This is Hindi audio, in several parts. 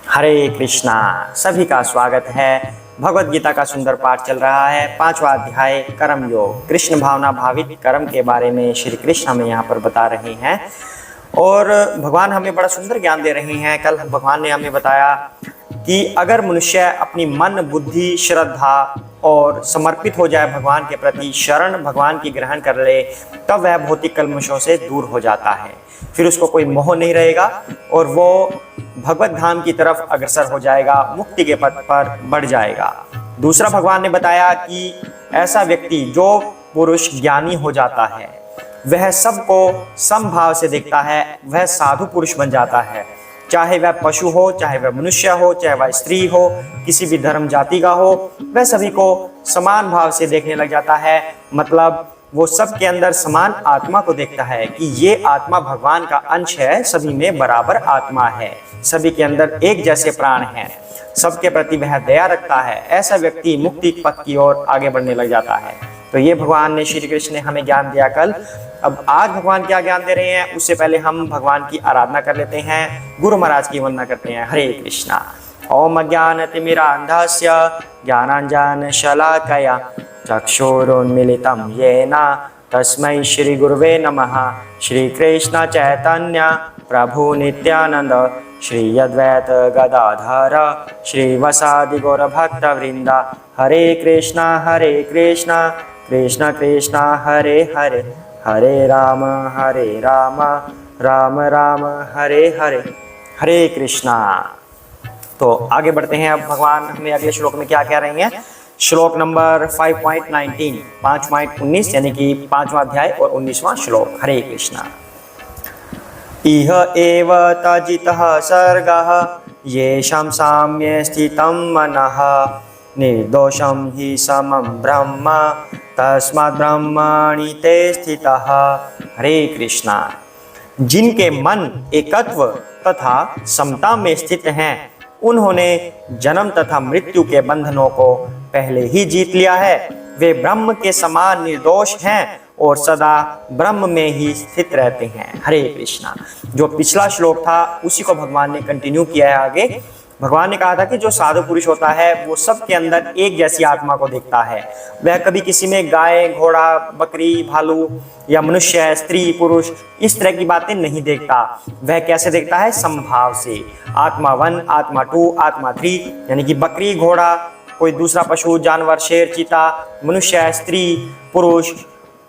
हरे कृष्णा। सभी का स्वागत है। भगवत गीता का सुंदर पाठ चल रहा है। 5वां अध्याय कर्म योग, कृष्ण भावना भावित कर्म के बारे में श्री कृष्ण हमें यहाँ पर बता रहे हैं और भगवान हमें बड़ा सुंदर ज्ञान दे रहे हैं। कल भगवान ने हमें बताया कि अगर मनुष्य अपनी मन, बुद्धि, श्रद्धा और समर्पित हो जाए भगवान के प्रति, शरण भगवान की ग्रहण कर ले, तब वह भौतिक कल्मशों से दूर हो जाता है। फिर उसको कोई मोह नहीं रहेगा और वो भगवत धाम की तरफ अग्रसर हो जाएगा, मुक्ति के पथ पर बढ़ जाएगा। दूसरा भगवान ने बताया कि ऐसा व्यक्ति, जो पुरुष ज्ञानी हो जाता है, वह सबको समभाव से देखता है, वह साधु पुरुष बन जाता है। चाहे वह पशु हो, चाहे वह मनुष्य हो, चाहे वह स्त्री हो, किसी भी धर्म जाति का हो, वह सभी को समान भाव से देखने लग जाता है। मतलब वो सबके अंदर समान आत्मा को देखता है कि ये आत्मा भगवान का अंश है, सभी में बराबर आत्मा है, सभी के अंदर एक जैसे प्राण हैं, सबके प्रति वह दया रखता है। ऐसा व्यक्ति मुक्ति पथ की ओर आगे बढ़ने लग जाता है। तो ये भगवान ने, श्री कृष्ण ने हमें ज्ञान दिया कल। अब आज भगवान क्या ज्ञान दे रहे हैं, उससे पहले हम भगवान की आराधना कर लेते हैं, गुरु महाराज की वंदना करते हैं। हरे कृष्णा। ओम अज्ञानतिमिरान्धस्य ज्ञानाञ्जनशलाकया चक्षुरुन्मीलितं येन तस्मै श्री गुरुवे नमः। श्री कृष्ण चैतन्य प्रभु नित्यानंद श्री अद्वैत गदाधर श्रीवासादि गौर भक्त वृंदा। हरे कृष्णा कृष्ण कृष्ण हरे हरे, हरे राम राम राम हरे हरे। हरे कृष्णा। तो आगे बढ़ते हैं। अब भगवान हमें अगले श्लोक में क्या कह रहे हैं। श्लोक नंबर 5.19, 5.19 यानी कि 5वां अध्याय और 19वां श्लोक। हरे कृष्णा। इह एव तजितः सर्गः येषां साम्ये स्थितं मनः निर्दोषं हि समं ब्रह्म तस्मात् ब्रह्मणि ते स्थितः। हरे कृष्णा। जिनके मन एकत्व तथा समता में स्थित हैं, उन्होंने जन्म तथा मृत्यु के बंधनों को पहले ही जीत लिया है। वे ब्रह्म के समान निर्दोष हैं और सदा ब्रह्म में ही स्थित रहते हैं। हरे कृष्णा। जो पिछला श्लोक था उसी को भगवान ने कंटिन्यू किया है आगे। भगवान ने कहा था कि जो साधु पुरुष होता है वो सबके अंदर एक जैसी आत्मा को देखता है। वह कभी किसी में गाय, घोड़ा, बकरी, भालू या मनुष्य, स्त्री, पुरुष इस तरह की बातें नहीं देखता। वह कैसे देखता है? समभाव से। आत्मा 1, आत्मा 2, आत्मा 3 यानी कि बकरी, घोड़ा, कोई दूसरा पशु, जानवर, शेर, चीता, मनुष्य, स्त्री, पुरुष,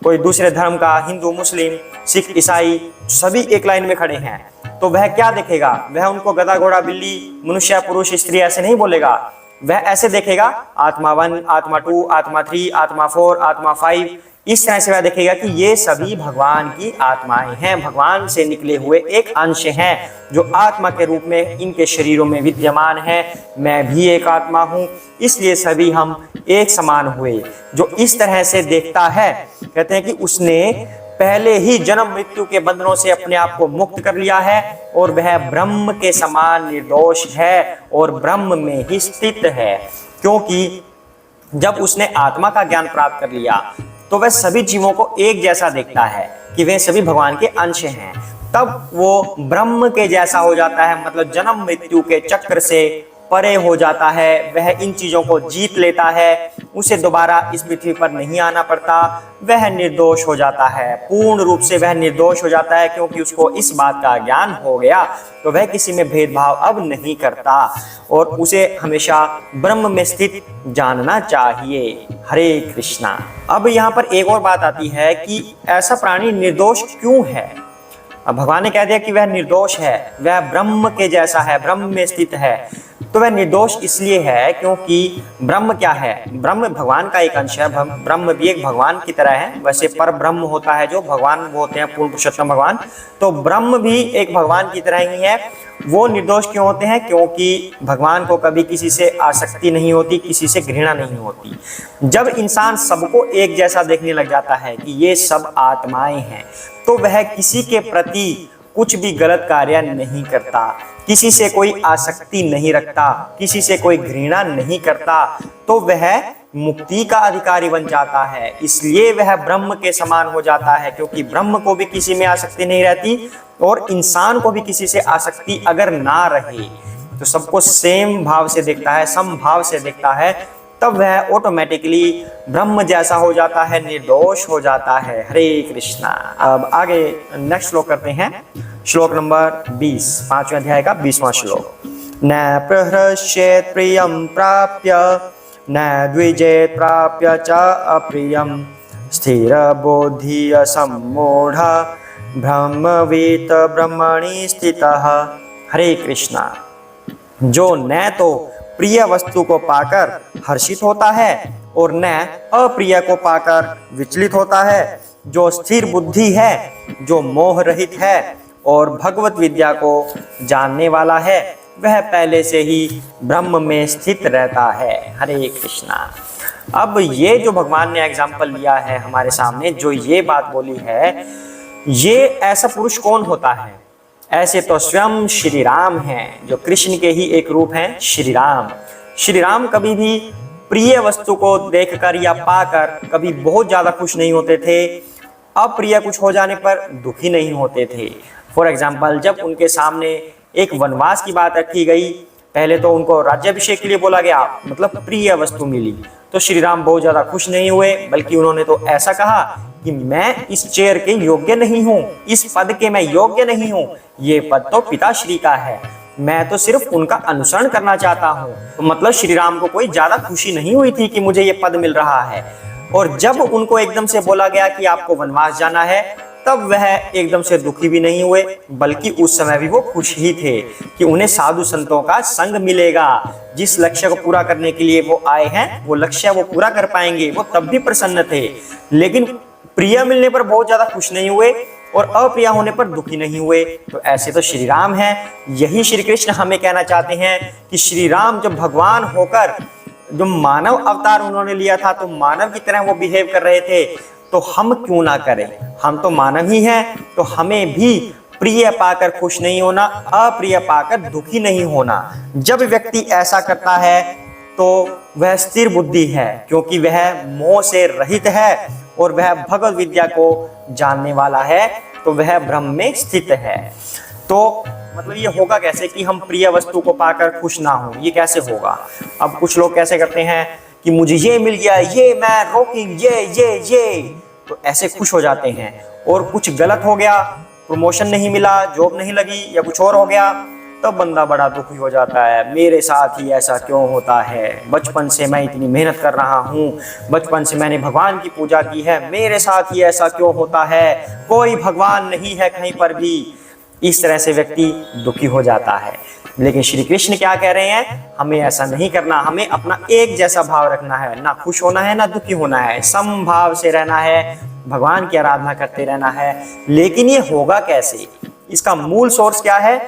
कोई दूसरे धर्म का, हिंदू, मुस्लिम, सिख, ईसाई, सभी एक लाइन में खड़े हैं। तो वह क्या देखेगा? वह उनको गधा, घोड़ा, बिल्ली, मनुष्य, पुरुष, स्त्री ऐसे नहीं बोलेगा। वह ऐसे देखेगा, आत्मा 1, आत्मा 2, आत्मा 3, आत्मा 4, आत्मा 5। इस तरह से वह देखेगा कि ये सभी भगवान की आत्माएं हैं, भगवान से निकले हुए एक अंश हैं जो आत्मा के रूप में इनके शरीरों में विद्यमान है। मैं भी एक आत्मा हूं, इसलिए सभी हम एक समान हुए। जो इस तरह से देखता है, कहते हैं कि उसने पहले ही जन्म मृत्यु के बंधनों से अपने आप को मुक्त कर लिया है और वह ब्रह्म के समान निर्दोष है और ब्रह्म में ही स्थित है। क्योंकि जब उसने आत्मा का ज्ञान प्राप्त कर लिया तो वह सभी जीवों को एक जैसा देखता है कि वे सभी भगवान के अंश हैं। तब वो ब्रह्म के जैसा हो जाता है, मतलब जन्म मृत्यु के चक्र से परे हो जाता है। वह इन चीजों को जीत लेता है, उसे दोबारा इस पृथ्वी पर नहीं आना पड़ता। वह निर्दोष हो जाता है, पूर्ण रूप से वह निर्दोष हो जाता है, क्योंकि उसको इस बात का ज्ञान हो गया। तो वह किसी में भेदभाव अब नहीं करता और उसे हमेशा ब्रह्म में स्थित जानना चाहिए। हरे कृष्णा। अब यहाँ पर एक और बात आती है कि ऐसा प्राणी निर्दोष क्यों है। अब भगवान ने कह दिया कि वह निर्दोष है, वह ब्रह्म के जैसा है, ब्रह्म में स्थित है। तो वह निर्दोष इसलिए है क्योंकि ब्रह्म क्या है? ब्रह्म भगवान का एक अंश है। ब्रह्म भी एक भगवान की तरह है। वैसे पर ब्रह्म होता है जो भगवान, वो होते हैं पूर्ण पुरुषोत्तम भगवान। तो ब्रह्म भी एक भगवान की तरह ही है। वो निर्दोष क्यों होते हैं? क्योंकि भगवान को कभी किसी से आसक्ति नहीं होती, किसी से घृणा नहीं होती। जब इंसान सबको एक जैसा देखने लग जाता है कि ये सब आत्माएं हैं, तो वह किसी के प्रति कुछ भी गलत कार्य नहीं करता, किसी से कोई आसक्ति नहीं रखता, किसी से कोई घृणा नहीं करता, तो वह मुक्ति का अधिकारी बन जाता है। इसलिए वह ब्रह्म के समान हो जाता है, क्योंकि ब्रह्म को भी किसी में आसक्ति नहीं रहती और इंसान को भी किसी से आसक्ति अगर ना रहे तो सबको सेम भाव से देखता है, समभाव से देखता है, तब वह ऑटोमेटिकली ब्रह्म जैसा हो जाता है, निर्दोष हो जाता है। हरे कृष्णा। अब आगे नेक्स्ट श्लोक करते हैं, श्लोक नंबर 20, 5वें अध्याय का 20वां श्लोक। न प्रहृष्येत् प्रियं प्राप्य न द्विजेत् प्राप्य च अप्रियं स्थिर बुद्धि असम्मूढ़ ब्रह्मवित् ब्रह्मणि स्थितः। हरे कृष्णा। जो न तो प्रिय वस्तु को पाकर हर्षित होता है और न अप्रिय को पाकर विचलित होता है, जो स्थिर बुद्धि है, जो मोह रहित है और भगवत विद्या को जानने वाला है, वह पहले से ही ब्रह्म में स्थित रहता है। हरे कृष्णा। अब ये जो भगवान ने एग्जाम्पल लिया है हमारे सामने, जो ये बात बोली है, ये ऐसा पुरुष कौन होता है? ऐसे तो स्वयं श्री राम हैं, जो कृष्ण के ही एक रूप हैं, श्री राम। श्री राम कभी भी प्रिय वस्तु को देखकर या पाकर कभी बहुत ज्यादा खुश नहीं होते थे, अप्रिय कुछ हो जाने पर दुखी नहीं होते थे। फॉर एग्जाम्पल, जब उनके सामने एक वनवास की बात रखी गई, पहले तो उनको राज्याभिषेक के लिए बोला गया, मतलब प्रिय वस्तु मिली, तो श्री राम बहुत ज्यादा खुश नहीं हुए, बल्कि उन्होंने तो ऐसा कहा कि मैं इस चेयर के योग्य नहीं हूँ, इस पद के मैं योग्य नहीं हूँ, ये पद तो पिताश्री का है, मैं तो सिर्फ उनका अनुसरण करना चाहता हूँ। तो मतलब श्री राम को कोई ज्यादा खुशी नहीं हुई थी कि मुझे ये पद मिल रहा है। और जब उनको एकदम से बोला गया कि आपको वनवास जाना है, तब वह एकदम से दुखी भी नहीं हुए, बल्कि उस समय भी वो खुश ही थे कि उन्हें साधु संतों का संग मिलेगा। जिस लक्ष्य को पूरा करने के लिए वो आए हैं, वो लक्ष्य वो पूरा कर पाएंगे, वो तब भी प्रसन्न थे। लेकिन प्रिय मिलने पर बहुत ज्यादा खुश नहीं हुए और अप्रिय होने पर दुखी नहीं हुए। तो ऐसे तो श्री राम हैं। यही श्री कृष्ण हमें कहना चाहते हैं कि श्री राम जब भगवान होकर जो मानव अवतार उन्होंने लिया था, तो मानव की तरह वो बिहेव कर रहे थे, तो हम क्यों ना करें? हम तो मानव ही हैं, तो हमें भी प्रिय पाकर खुश नहीं होना, अप्रिय पाकर दुखी नहीं होना। जब व्यक्ति ऐसा करता है तो वह स्थिर बुद्धि है, क्योंकि वह मोह से रहित है और वह भगवत विद्या को जानने वाला है, तो वह ब्रह्म में स्थित है। तो मतलब ये होगा कैसे कि हम प्रिय वस्तु को पाकर खुश ना हो? ये कैसे होगा? अब कुछ लोग कैसे करते हैं कि मुझे ये मिल गया, ये मैं रॉकिंग, ये तो ऐसे खुश हो जाते हैं। और कुछ गलत हो गया, प्रमोशन नहीं मिला, जॉब नहीं लगी या कुछ और हो गया, तब बंदा बड़ा दुखी हो जाता है, मेरे साथ ही ऐसा क्यों होता है? बचपन से मैं इतनी मेहनत कर रहा हूँ, बचपन से मैंने भगवान की पूजा की है, मेरे साथ ही ऐसा क्यों होता है? कोई भगवान नहीं है कहीं पर भी। इस तरह से व्यक्ति दुखी हो जाता है। लेकिन श्री कृष्ण क्या कह रहे हैं? हमें ऐसा नहीं करना, हमें अपना एक जैसा भाव रखना है, ना खुश होना है ना दुखी होना है, समभाव से रहना है, भगवान की आराधना करते रहना है। लेकिन ये होगा कैसे? इसका मूल सोर्स क्या है?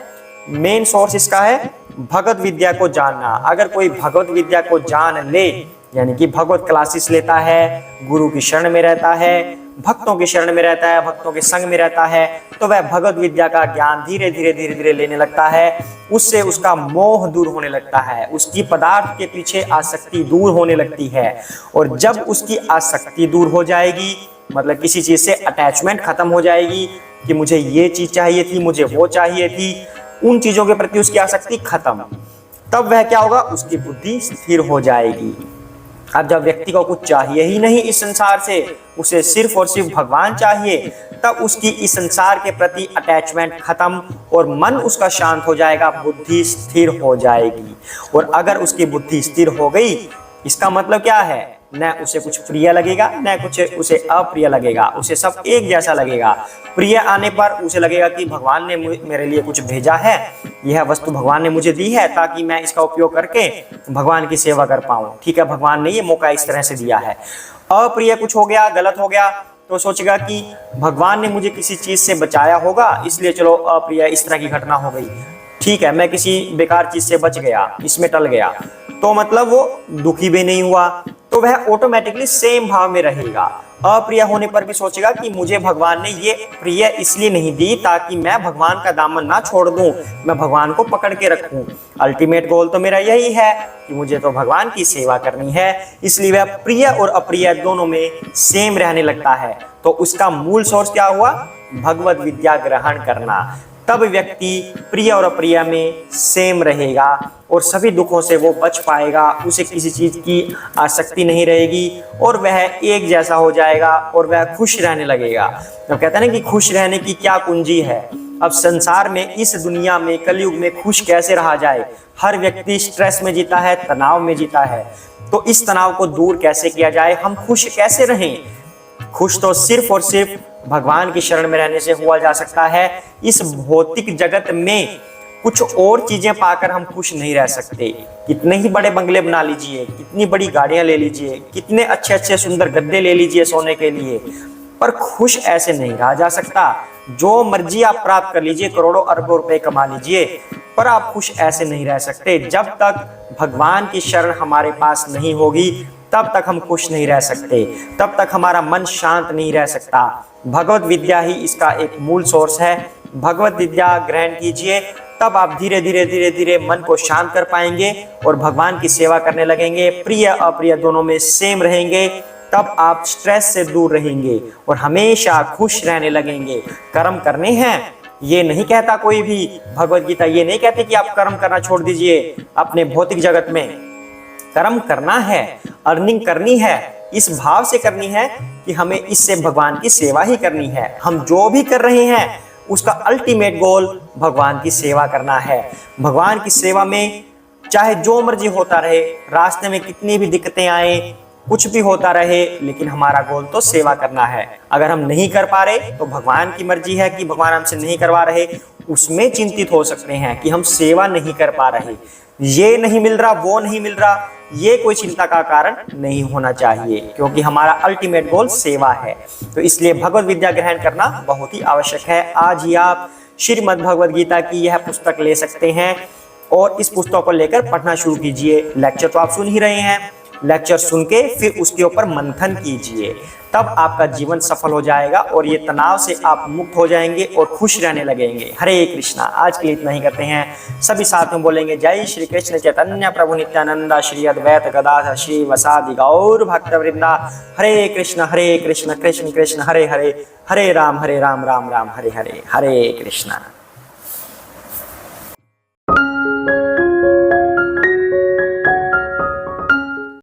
मेन सोर्स इसका है भगवत विद्या को जानना। अगर कोई भगवत विद्या को जान ले, यानी कि भगवत क्लासेस लेता है, गुरु की शरण में रहता है, भक्तों की शरण में रहता है, भक्तों के संग में रहता है, तो वह भगवत विद्या का ज्ञान धीरे धीरे लेने लगता है। उससे उसका मोह दूर होने लगता है, उसकी पदार्थ के पीछे आसक्ति दूर होने लगती है। और जब उसकी आसक्ति दूर हो जाएगी, मतलब किसी चीज से अटैचमेंट खत्म हो जाएगी कि मुझे ये चीज चाहिए थी, मुझे वो चाहिए थी, उन चीजों के प्रति उसकी आसक्ति खत्म, तब वह क्या होगा? उसकी बुद्धि स्थिर हो जाएगी। अब जब व्यक्ति को कुछ चाहिए ही नहीं इस संसार से, उसे सिर्फ और सिर्फ भगवान चाहिए, तब उसकी इस संसार के प्रति अटैचमेंट खत्म और मन उसका शांत हो जाएगा, बुद्धि स्थिर हो जाएगी। और अगर उसकी बुद्धि स्थिर हो गई, इसका मतलब क्या है? न उसे कुछ प्रिय लगेगा, न कुछ उसे अप्रिय लगेगा, उसे सब एक जैसा लगेगा। प्रिय आने पर उसे लगेगा कि भगवान ने मेरे लिए कुछ भेजा है, यह वस्तु भगवान ने मुझे दी है ताकि मैं इसका उपयोग करके भगवान की सेवा कर पाऊं। ठीक है, भगवान ने ये मौका इस तरह से दिया है। अप्रिय कुछ हो गया, गलत हो गया, तो सोचेगा कि भगवान ने मुझे किसी चीज से बचाया होगा, इसलिए चलो अप्रिय इस तरह की घटना हो गई, ठीक है, मैं किसी बेकार चीज से बच गया, इसमें टल गया, तो मतलब वो दुखी भी नहीं हुआ, तो वह ऑटोमेटिकली सेम भाव में रहेगा। अप्रिय होने पर भी सोचेगा कि मुझे भगवान ने ये प्रिय इसलिए नहीं दी ताकि मैं भगवान का दामन ना छोड़ दूं, मैं भगवान को पकड़ के रखूं। अल्टीमेट गोल तो मेरा यही है कि मुझे तो भगवान की सेवा करनी है, इसलिए वह प्रिय और अप्रिय दोनों में सेम रहने लगता है। तो उसका मूल सोर्स क्या हुआ? भगवत विद्या ग्रहण करना। तब व्यक्ति प्रिय और अप्रिय में सेम रहेगा और सभी दुखों से वो बच पाएगा, उसे किसी चीज की आसक्ति नहीं रहेगी और वह एक जैसा हो जाएगा और वह खुश रहने लगेगा। तो कहते हैं ना कि खुश रहने की क्या कुंजी है। अब संसार में, इस दुनिया में, कलयुग में खुश कैसे रहा जाए। हर व्यक्ति स्ट्रेस में जीता है, तनाव में जीता है। तो इस तनाव को दूर कैसे किया जाए, हम खुश कैसे रहें। खुश तो सिर्फ और सिर्फ भगवान की शरण में रहने से हुआ जा सकता है। इस भौतिक जगत में कुछ और चीजें पाकर हम खुश नहीं रह सकते। कितने ही बड़े बंगले बना लीजिए, कितनी बड़ी गाड़ियां ले लीजिए, कितने अच्छे अच्छे सुंदर गद्दे ले लीजिए सोने के लिए, पर खुश ऐसे नहीं रहा जा सकता। जो मर्जी आप प्राप्त कर लीजिए, करोड़ों अरबों रुपए कमा लीजिए, पर आप खुश ऐसे नहीं रह सकते। जब तक भगवान की शरण हमारे पास नहीं होगी तब तक हम खुश नहीं रह सकते, तब तक हमारा मन शांत नहीं रह सकता। भगवत विद्या ही इसका एक मूल सोर्स है। भगवत विद्या ग्रहण कीजिए, तब आप धीरे धीरे धीरे धीरे मन को शांत कर पाएंगे और भगवान की सेवा करने लगेंगे। प्रिय अप्रिय दोनों में सेम रहेंगे, तब आप स्ट्रेस से दूर रहेंगे और हमेशा खुश रहने लगेंगे। कर्म करने हैं ये नहीं कहता कोई भी, भगवत गीता ये नहीं कहती कि आप कर्म करना छोड़ दीजिए अपने भौतिक जगत में। कर्म करना है, अर्निंग करनी है, इस भाव से करनी है कि हमें इससे भगवान की सेवा ही करनी है। हम जो भी कर रहे हैं उसका अल्टीमेट गोल भगवान की सेवा करना है। भगवान की सेवा में चाहे जो मर्जी होता रहे, रास्ते में कितनी भी दिक्कतें आए, कुछ भी होता रहे, लेकिन हमारा गोल तो सेवा करना है। अगर हम नहीं कर पा रहे तो भगवान की मर्जी है कि भगवान हमसे नहीं करवा रहे, उसमें चिंतित हो सकते हैं कि हम सेवा नहीं कर पा रहे, ये नहीं मिल रहा, वो नहीं मिल रहा, ये कोई चिंता का कारण नहीं होना चाहिए, क्योंकि हमारा अल्टीमेट गोल सेवा है। तो इसलिए भगवत विद्या ग्रहण करना बहुत ही आवश्यक है। आज ही आप श्रीमद् भगवद गीता की यह पुस्तक ले सकते हैं और इस पुस्तक को लेकर पढ़ना शुरू कीजिए। लेक्चर तो आप सुन ही रहे हैं, लेक्चर सुन के फिर उसके ऊपर मंथन कीजिए, तब आपका जीवन सफल हो जाएगा और ये तनाव से आप मुक्त हो जाएंगे और खुश रहने लगेंगे। हरे कृष्णा। आज के लिए इतना ही करते हैं, सभी साथ में बोलेंगे जय श्री कृष्ण चैतन्य प्रभु नित्यानंदा श्री अद्वैत गदाधर श्री वसादि गौर भक्त वृंदा। हरे कृष्ण कृष्ण कृष्ण हरे हरे, हरे राम राम राम हरे हरे। हरे कृष्णा।